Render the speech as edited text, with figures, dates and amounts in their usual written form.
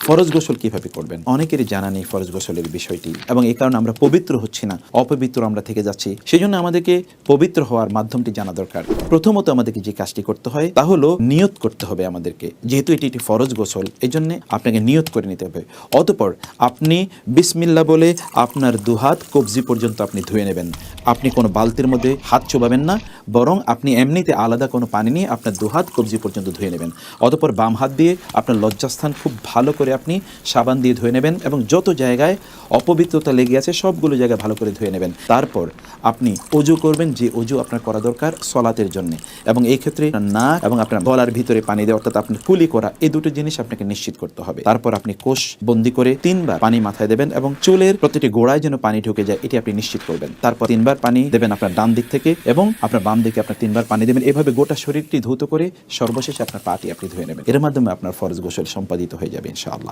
ফরজ গোসল কিভাবে করবেন? অনেকেরই জানা নেই ফরজ গোসলের বিষয়টি, এবং এই কারণে আমরা পবিত্র হচ্ছি না, অপবিত্র আমরা থেকে যাচ্ছি। সেই জন্য আমাদেরকে পবিত্র হওয়ার মাধ্যমটি জানা দরকার। প্রথমত আমাদেরকে যে কাজটি করতে হয় তা হলো নিয়ত করতে হবে আমাদেরকে। যেহেতু এটি একটি ফরজ গোসল, এই জন্য আপনাকে নিয়ত করে নিতে হবে। অতঃপর আপনি বিসমিল্লাহ বলে আপনার দুহাত কবজি পর্যন্ত আপনি ধুয়ে নেবেন। আপনি কোনো বালতির মধ্যে হাত চোবাবেন না, বরং আপনি এমনিতে আলাদা কোনো পানি নিয়ে আপনার দুহাত কবজি পর্যন্ত ধুয়ে নেবেন। অতঃপর বাম হাত দিয়ে আপনার লজ্জাস্থান খুব ভালো করে আপনি সাবান দিয়ে ধুয়ে নেবেন, এবং যত জায়গায় অপবিত্রতা লেগে আছে সবগুলো জায়গায় ভালো করে ধুয়ে নেবেন। তারপর আপনি অজু করবেন, যে অজু আপনার করা দরকার সলাতের জন্য, এবং এই ক্ষেত্রে নাক এবং আপনার গলার ভিতরে পানি দেওয়া, অর্থাৎ আপনার কুলি করা, এই দুটো জিনিস আপনাকে নিশ্চিত করতে হবে। তারপর আপনি কোষ বন্দি করে 3 বার পানি মাথায় দেবেন, এবং চুলের প্রতিটি গোড়ায় যেন পানি ঢুকে যায় এটি আপনি নিশ্চিত করবেন। তারপর 3 বার পানি দেবেন আপনার ডান দিক থেকে, এবং আপনার বাম দিকে আপনার 3 বার পানি দেবেন। এভাবে গোটা শরীরটি ধৌত করে সর্বশেষে আপনার পাটি আপনি ধুয়ে নেবেন। এর মাধ্যমে আপনার ফরজ গোসল সম্পাদিত হয়ে যাবে ইনশাআল্লাহ।